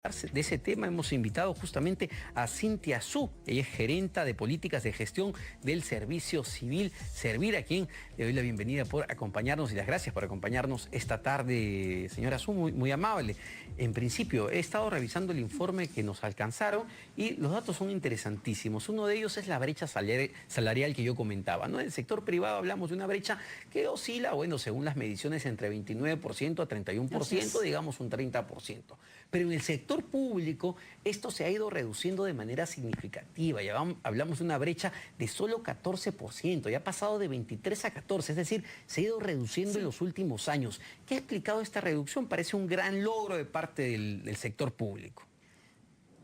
De ese tema hemos invitado justamente a Cintia Su. Ella es gerenta de políticas de gestión del Servicio Civil Servir, a quien le doy la bienvenida por acompañarnos y las gracias por acompañarnos esta tarde, señora Su, muy amable. En principio, he estado revisando el informe que nos alcanzaron y los datos son interesantísimos. Uno de ellos es la brecha salarial que yo comentaba, ¿no? En el sector privado hablamos de una brecha que oscila, bueno, según las mediciones, entre 29% a 31%, digamos un 30%. Pero en el sector público esto se ha ido reduciendo de manera significativa. Ya hablamos de una brecha de solo 14%, ya ha pasado de 23 a 14, es decir, se ha ido reduciendo en los últimos años. ¿Qué ha explicado esta reducción? Parece un gran logro de parte del sector público.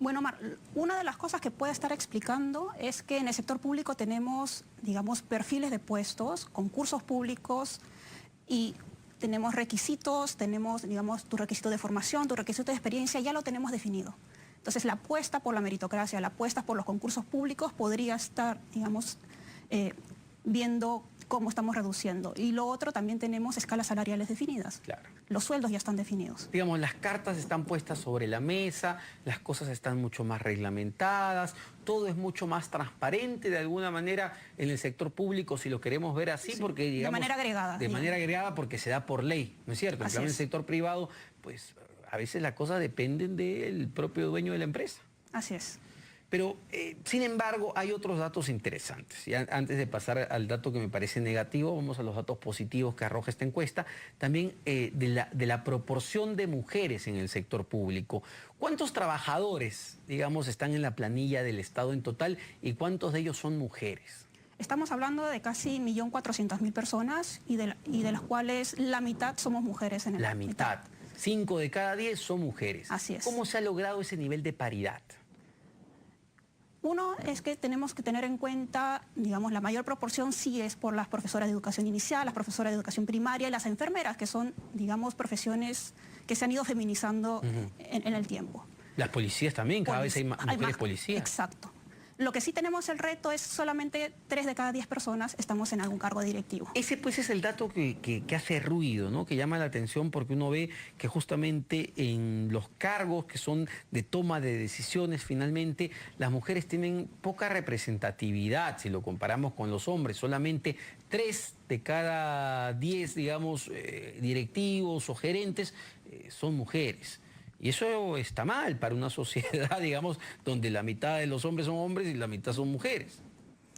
Bueno, Omar, una de las cosas que puede estar explicando es que en el sector público tenemos, digamos, perfiles de puestos, concursos públicos y tenemos requisitos, tenemos, digamos, tu requisito de formación, tu requisito de experiencia, ya lo tenemos definido. Entonces, la apuesta por la meritocracia, la apuesta por los concursos públicos podría estar, digamos, viendo cómo estamos reduciendo. Y lo otro, también tenemos escalas salariales definidas. Claro. Los sueldos ya están definidos. Digamos, las cartas están puestas sobre la mesa, las cosas están mucho más reglamentadas, todo es mucho más transparente de alguna manera en el sector público, si lo queremos ver así, sí, porque digamos... De manera agregada. De manera agregada porque se da por ley, ¿no es cierto? En cambio, en el sector privado, pues a veces las cosas dependen del propio dueño de la empresa. Así es. Pero, sin embargo, hay otros datos interesantes. Y antes de pasar al dato que me parece negativo, vamos a los datos positivos que arroja esta encuesta. También de la proporción de mujeres en el sector público. ¿Cuántos trabajadores, digamos, están en la planilla del Estado en total y cuántos de ellos son mujeres? Estamos hablando de casi 1.400.000 personas y de las cuales la mitad somos mujeres en el... La mitad. 5 de cada 10 son mujeres. Así es. ¿Cómo se ha logrado ese nivel de paridad? Uno es que tenemos que tener en cuenta, digamos, la mayor proporción sí es por las profesoras de educación inicial, las profesoras de educación primaria y las enfermeras, que son, digamos, profesiones que se han ido feminizando en el tiempo. Las policías también, cada vez hay mujeres policías. Exacto. Lo que sí tenemos el reto es solamente 3 de cada 10 personas estamos en algún cargo directivo. Ese pues es el dato que hace ruido, ¿no? Que llama la atención porque uno ve que justamente en los cargos que son de toma de decisiones, finalmente las mujeres tienen poca representatividad si lo comparamos con los hombres. Solamente 3 de cada 10, digamos, directivos o gerentes son mujeres. Y eso está mal para una sociedad, digamos, donde la mitad de los hombres son hombres y la mitad son mujeres.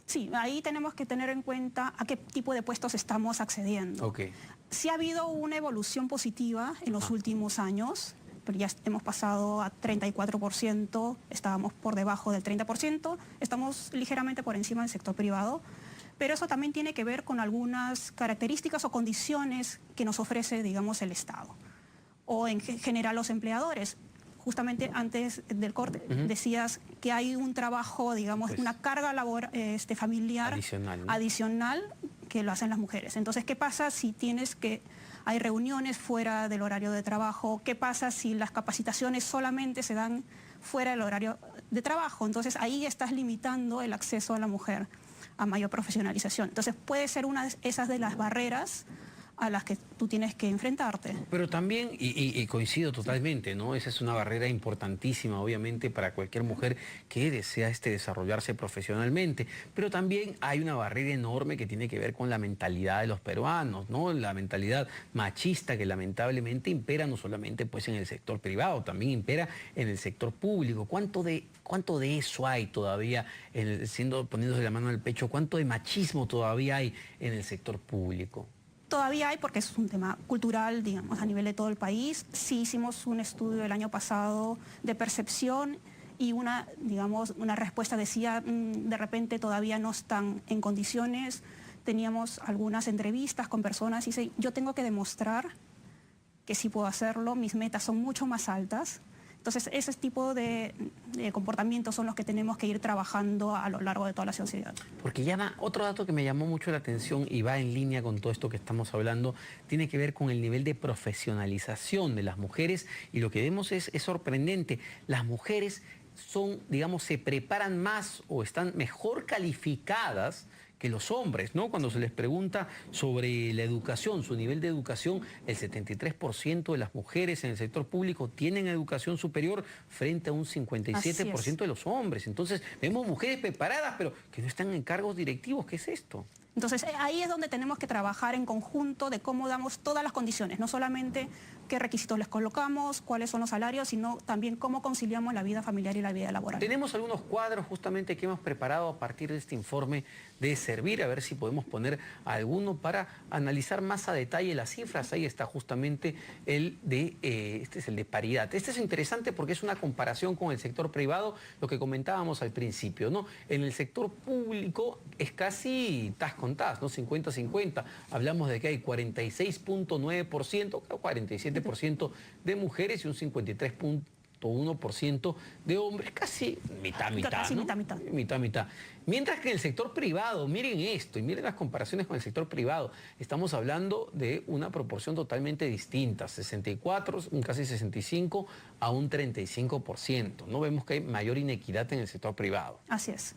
Sí, ahí tenemos que tener en cuenta a qué tipo de puestos estamos accediendo. Okay. Sí ha habido una evolución positiva en los últimos años, pero ya hemos pasado a 34%, estábamos por debajo del 30%, estamos ligeramente por encima del sector privado, pero eso también tiene que ver con algunas características o condiciones que nos ofrece, digamos, el Estado. O en general los empleadores. Justamente antes del corte decías que hay un trabajo, digamos, pues, una carga laboral, familiar adicional que lo hacen las mujeres. Entonces, ¿qué pasa si hay reuniones fuera del horario de trabajo? ¿Qué pasa si las capacitaciones solamente se dan fuera del horario de trabajo? Entonces, ahí estás limitando el acceso a la mujer a mayor profesionalización. Entonces, puede ser una de esas de las barreras a las que tú tienes que enfrentarte. Pero también, y coincido totalmente, ¿no? Esa es una barrera importantísima, obviamente, para cualquier mujer que desea desarrollarse profesionalmente. Pero también hay una barrera enorme que tiene que ver con la mentalidad de los peruanos, ¿no? La mentalidad machista que lamentablemente impera no solamente pues, en el sector privado, también impera en el sector público. ¿Cuánto de eso hay todavía, poniéndose la mano al pecho, cuánto de machismo todavía hay en el sector público? Todavía hay, porque es un tema cultural, digamos, a nivel de todo el país. Sí hicimos un estudio el año pasado de percepción y una respuesta decía, de repente todavía no están en condiciones. Teníamos algunas entrevistas con personas y dice, yo tengo que demostrar que sí puedo hacerlo, mis metas son mucho más altas. Entonces, ese tipo de comportamientos son los que tenemos que ir trabajando a lo largo de toda la sociedad. Porque otro dato que me llamó mucho la atención y va en línea con todo esto que estamos hablando, tiene que ver con el nivel de profesionalización de las mujeres y lo que vemos es sorprendente. Las mujeres se preparan más o están mejor calificadas que los hombres, ¿no? Cuando se les pregunta sobre la educación, su nivel de educación, el 73% de las mujeres en el sector público tienen educación superior frente a un 57% de los hombres. Entonces, vemos mujeres preparadas, pero que no están en cargos directivos. ¿Qué es esto? Entonces, ahí es donde tenemos que trabajar en conjunto de cómo damos todas las condiciones, no solamente qué requisitos les colocamos, cuáles son los salarios, sino también cómo conciliamos la vida familiar y la vida laboral. Tenemos algunos cuadros justamente que hemos preparado a partir de este informe de Servir, a ver si podemos poner alguno para analizar más a detalle las cifras. Ahí está justamente este es el de paridad. Este es interesante porque es una comparación con el sector privado, lo que comentábamos al principio, ¿no? En el sector público es casi tas con tas, ¿no? 50-50. Hablamos de que hay 46.9%, 47% de mujeres y un 53.1% de hombres, casi mitad, Casi ¿no? mitad. Mientras que en el sector privado, miren esto y miren las comparaciones con el sector privado, estamos hablando de una proporción totalmente distinta, 64, un casi 65 a un 35%. No vemos que hay mayor inequidad en el sector privado. Así es.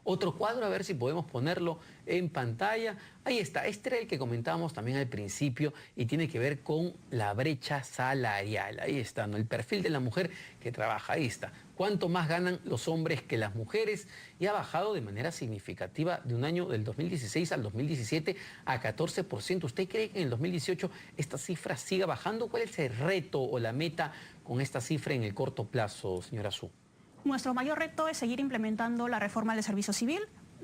Otro cuadro, a ver si podemos ponerlo en pantalla. Ahí está, este era el que comentábamos también al principio y tiene que ver con la brecha salarial. Ahí está, ¿no? El perfil de la mujer que trabaja, ahí está. ¿Cuánto más ganan los hombres que las mujeres? Y ha bajado de manera significativa de un año del 2016 al 2017 a 14%. ¿Usted cree que en el 2018 esta cifra siga bajando? ¿Cuál es el reto o la meta con esta cifra en el corto plazo, señora Su? Nuestro mayor reto es seguir implementando la reforma del servicio civil.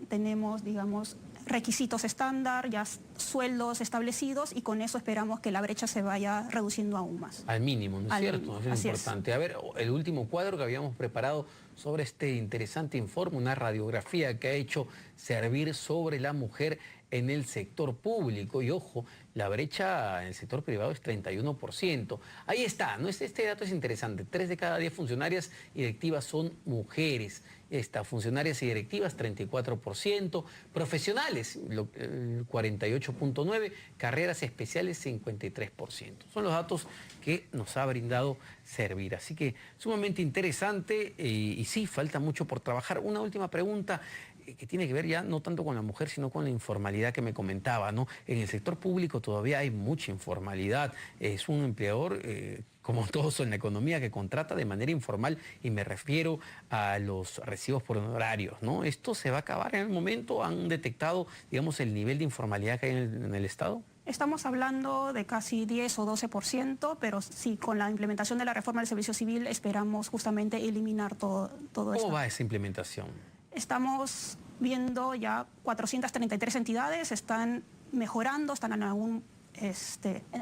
Tenemos, digamos, requisitos estándar, ya sueldos establecidos y con eso esperamos que la brecha se vaya reduciendo aún más. Al mínimo, ¿no es cierto? Eso es importante. A ver, el último cuadro que habíamos preparado sobre este interesante informe, una radiografía que ha hecho Servir sobre la mujer en el sector público. Y ojo, la brecha en el sector privado es 31%. Ahí está, ¿no? Este dato es interesante. 3 de cada 10 funcionarias y directivas son mujeres. Funcionarias y directivas, 34%. Profesionales, 48.9%. Carreras especiales, 53%. Son los datos que nos ha brindado Servir. Así que sumamente interesante y sí, falta mucho por trabajar. Una última pregunta que tiene que ver ya no tanto con la mujer, sino con la informalidad que me comentaba, ¿no? En el sector público todavía hay mucha informalidad. Es un empleador, como todos en la economía, que contrata de manera informal y me refiero a los recibos por honorarios, ¿no? ¿Esto se va a acabar en el momento? ¿Han detectado, digamos, el nivel de informalidad que hay en el Estado? Estamos hablando de casi 10 o 12%, pero sí, con la implementación de la reforma del servicio civil esperamos justamente eliminar todo esto. ¿Cómo va esa implementación? Estamos viendo ya 433 entidades, están mejorando, están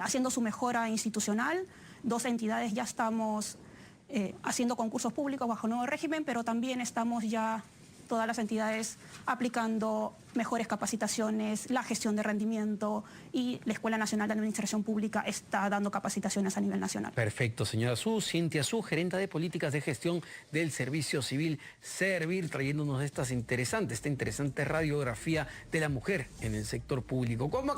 haciendo su mejora institucional. 2 entidades ya estamos haciendo concursos públicos bajo nuevo régimen, pero también estamos ya todas las entidades aplicando mejores capacitaciones, la gestión de rendimiento y la Escuela Nacional de Administración Pública está dando capacitaciones a nivel nacional. Perfecto, señora Su, Cintia Su, gerenta de políticas de gestión del Servicio Civil Servir, trayéndonos esta interesante radiografía de la mujer en el sector público. ¿Cómo